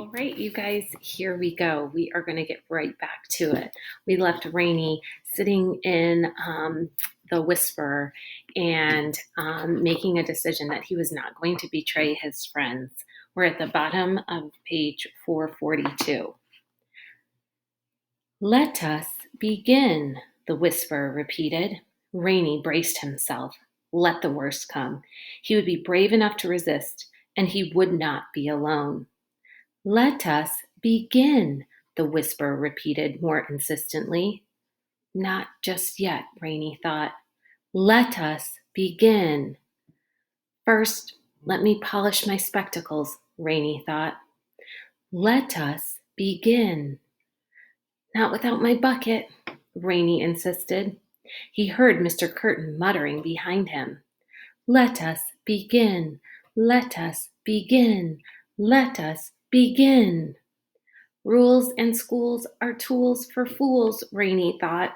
All right, you guys, here we go. We are going to get right back to it. We left Rainy sitting in the Whisperer and making a decision that he was not going to betray his friends. We're at the bottom of page 442. Let us begin, the Whisperer repeated. Rainy braced himself. Let the worst come. He would be brave enough to resist, and he would not be alone. Let us begin, the Whisperer repeated more insistently. Not just yet, Rainy thought. Let us begin. First, let me polish my spectacles, Rainy thought. Let us begin. Not without my bucket, Rainy insisted. He heard Mr. Curtin muttering behind him. Let us begin. Let us begin. Let us begin. Rules and schools are tools for fools, Rainy thought.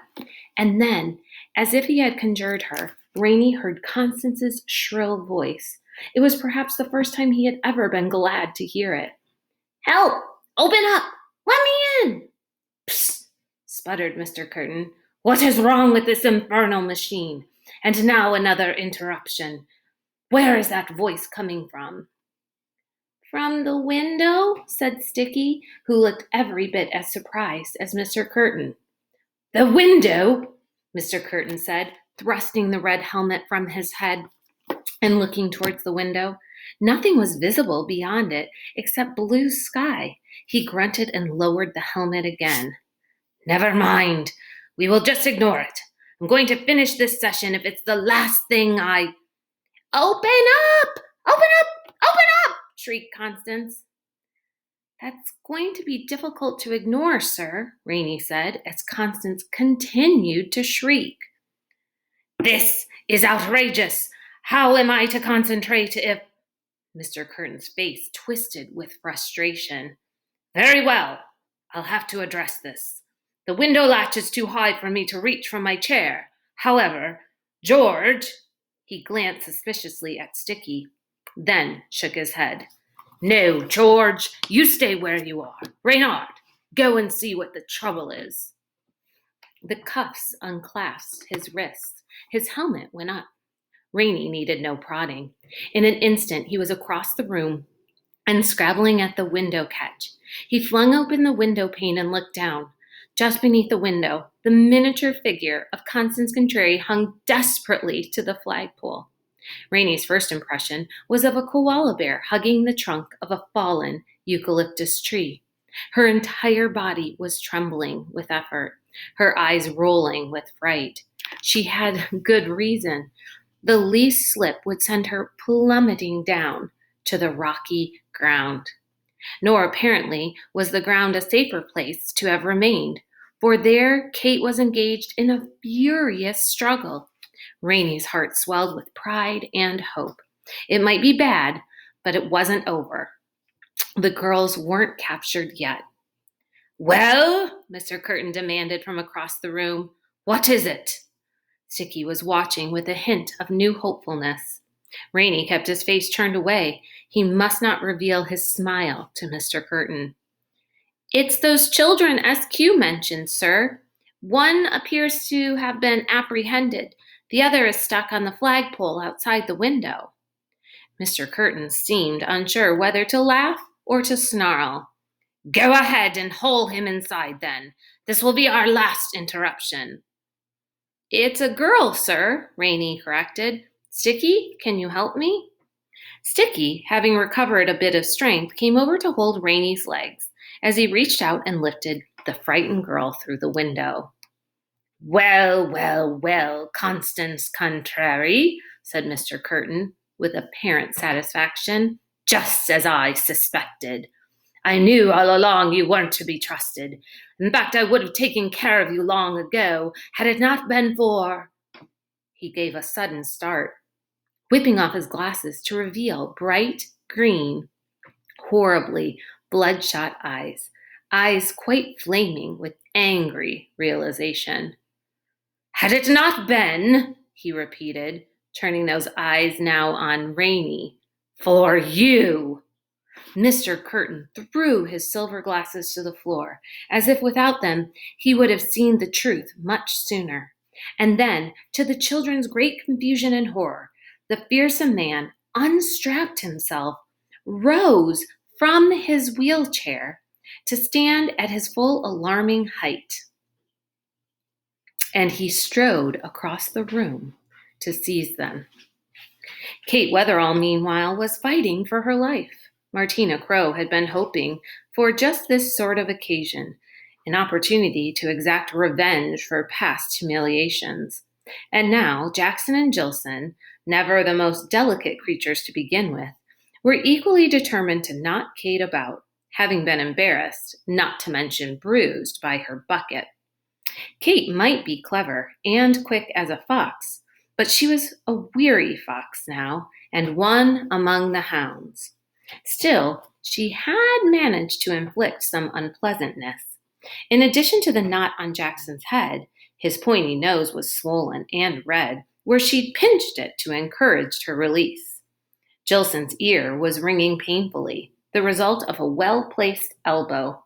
And then, as if he had conjured her, Rainy heard Constance's shrill voice. It was perhaps the first time he had ever been glad to hear it. Help! Open up! Let me in! Psst! Sputtered Mr. Curtin. What is wrong with this infernal machine? And now another interruption. Where is that voice coming from? From the window, said Sticky, who looked every bit as surprised as Mr. Curtin. The window, Mr. Curtin said, thrusting the red helmet from his head and looking towards the window. Nothing was visible beyond it except blue sky. He grunted and lowered the helmet again. Never mind. We will just ignore it. I'm going to finish this session if it's the last thing I... Open up! Open up! Open up! Shrieked Constance. That's going to be difficult to ignore, sir, Rainy said, as Constance continued to shriek. This is outrageous. How am I to concentrate if... Mr. Curtin's face twisted with frustration. Very well. I'll have to address this. The window latch is too high for me to reach from my chair. However, George... He glanced suspiciously at Sticky, then shook his head. No, George, you stay where you are. Reynard, go and see what the trouble is. The cuffs unclasped his wrists. His helmet went up. Rainy needed no prodding. In an instant, he was across the room and scrabbling at the window catch. He flung open the window pane and looked down. Just beneath the window, the miniature figure of Constance Contrary hung desperately to the flagpole. Rainy's first impression was of a koala bear hugging the trunk of a fallen eucalyptus tree. Her entire body was trembling with effort, her eyes rolling with fright. She had good reason. The least slip would send her plummeting down to the rocky ground. Nor apparently was the ground a safer place to have remained, for there Kate was engaged in a furious struggle. Rainy's heart swelled with pride and hope. It might be bad, but it wasn't over. The girls weren't captured yet. Well, Mr. Curtin demanded from across the room, what is it? Sticky was watching with a hint of new hopefulness. Rainy kept his face turned away. He must not reveal his smile to Mr. Curtin. It's those children SQ mentioned, sir. One appears to have been apprehended. The other is stuck on the flagpole outside the window. Mr. Curtin seemed unsure whether to laugh or to snarl. Go ahead and haul him inside, then. This will be our last interruption. It's a girl, sir, Rainy corrected. Sticky, can you help me? Sticky, having recovered a bit of strength, came over to hold Rainy's legs as he reached out and lifted the frightened girl through the window. Well, well, well, Constance Contrary, said Mr. Curtin, with apparent satisfaction, just as I suspected. I knew all along you weren't to be trusted. In fact, I would have taken care of you long ago, had it not been for... He gave a sudden start, whipping off his glasses to reveal bright green, horribly bloodshot eyes quite flaming with angry realization. Had it not been, he repeated, turning those eyes now on Rainy, for you. Mr. Curtin threw his silver glasses to the floor, as if without them he would have seen the truth much sooner. And then, to the children's great confusion and horror, the fearsome man unstrapped himself, rose from his wheelchair to stand at his full alarming height. And he strode across the room to seize them. Kate Wetherall, meanwhile, was fighting for her life. Martina Crowe had been hoping for just this sort of occasion, an opportunity to exact revenge for past humiliations. And now Jackson and Jilson, never the most delicate creatures to begin with, were equally determined to knock Kate about, having been embarrassed, not to mention bruised, by her bucket. Kate might be clever and quick as a fox, but she was a weary fox now, and one among the hounds. Still, she had managed to inflict some unpleasantness. In addition to the knot on Jackson's head, his pointy nose was swollen and red, where she'd pinched it to encourage her release. Jilson's ear was ringing painfully, the result of a well-placed elbow,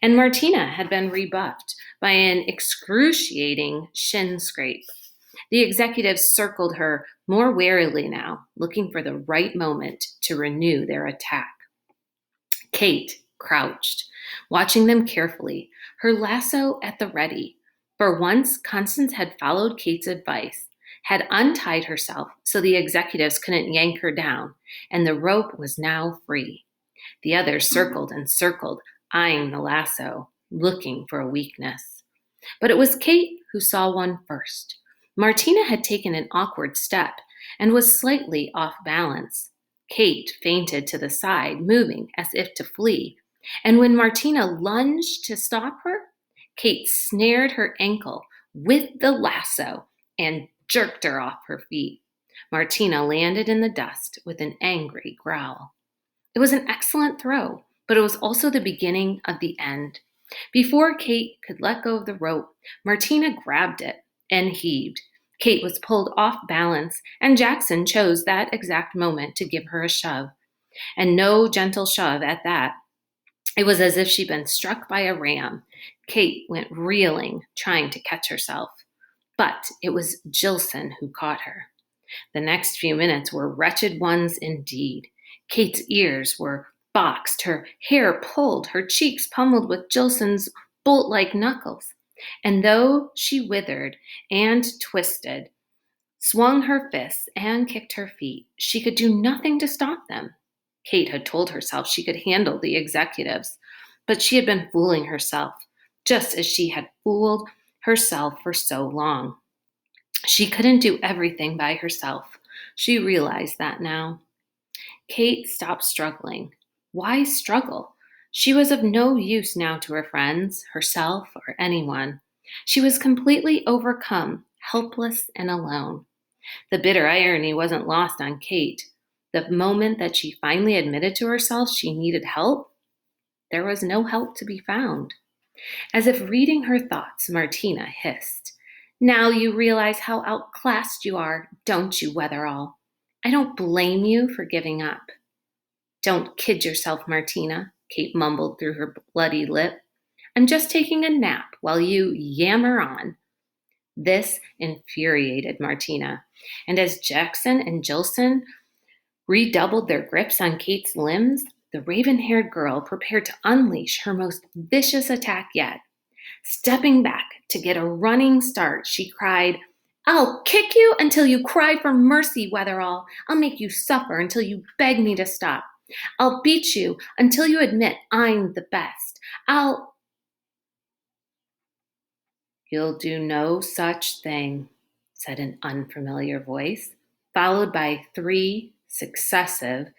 and Martina had been rebuffed by an excruciating shin scrape. The executives circled her more warily now, looking for the right moment to renew their attack. Kate crouched, watching them carefully, her lasso at the ready. For once, Constance had followed Kate's advice, had untied herself so the executives couldn't yank her down, and the rope was now free. The others circled and circled, eyeing the lasso, looking for a weakness. But it was Kate who saw one first. Martina had taken an awkward step and was slightly off balance. Kate feinted to the side, moving as if to flee, and when Martina lunged to stop her, Kate snared her ankle with the lasso and jerked her off her feet. Martina landed in the dust with an angry growl. It was an excellent throw, but it was also the beginning of the end. Before Kate could let go of the rope, Martina grabbed it and heaved. Kate was pulled off balance, and Jackson chose that exact moment to give her a shove. And no gentle shove at that. It was as if she'd been struck by a ram. Kate went reeling, trying to catch herself. But it was Jilson who caught her. The next few minutes were wretched ones indeed. Kate's ears were boxed, her hair pulled, her cheeks pummeled with Jilson's bolt-like knuckles. And though she withered and twisted, swung her fists and kicked her feet, she could do nothing to stop them. Kate had told herself she could handle the executives, but she had been fooling herself, just as she had fooled herself for so long. She couldn't do everything by herself. She realized that now. Kate stopped struggling. Why struggle? She was of no use now to her friends, herself, or anyone. She was completely overcome, helpless and alone. The bitter irony wasn't lost on Kate. The moment that she finally admitted to herself she needed help, there was no help to be found. As if reading her thoughts, Martina hissed, "Now you realize how outclassed you are, don't you, Wetherall? I don't blame you for giving up." "Don't kid yourself, Martina," Kate mumbled through her bloody lip. "I'm just taking a nap while you yammer on." This infuriated Martina, and as Jackson and Jilson redoubled their grips on Kate's limbs, the raven-haired girl prepared to unleash her most vicious attack yet. Stepping back to get a running start, she cried, "I'll kick you until you cry for mercy, Wetherall. I'll make you suffer until you beg me to stop. I'll beat you until you admit I'm the best. "You'll do no such thing," said an unfamiliar voice, followed by 3 successive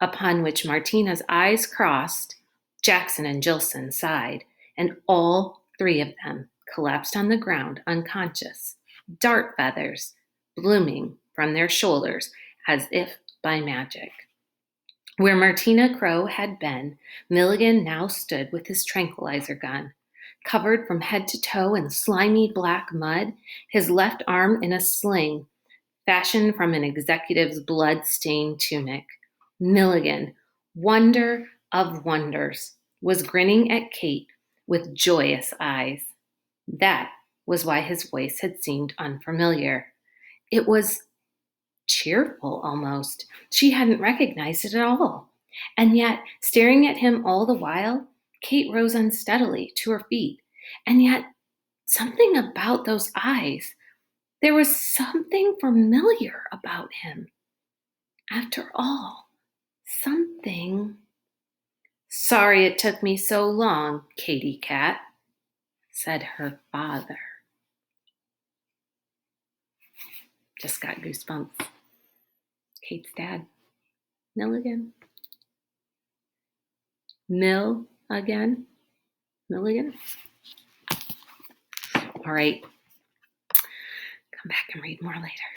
upon which Martina's eyes crossed. Jackson and Jilson sighed, and all 3 of them collapsed on the ground unconscious, dart feathers blooming from their shoulders as if by magic. Where Martina Crowe had been, Milligan now stood with his tranquilizer gun, covered from head to toe in slimy black mud, his left arm in a sling fashioned from an executive's blood-stained tunic. Milligan, wonder of wonders, was grinning at Kate with joyous eyes. That was why his voice had seemed unfamiliar. It was cheerful almost. She hadn't recognized it at all. And yet, staring at him all the while, Kate rose unsteadily to her feet. And yet, something about those eyes, there was something familiar about him. After all, something. Sorry it took me so long, Katie Cat, said her father. Just got goosebumps. Kate's dad. Milligan. Milligan. Milligan. All right. Come back and read more later.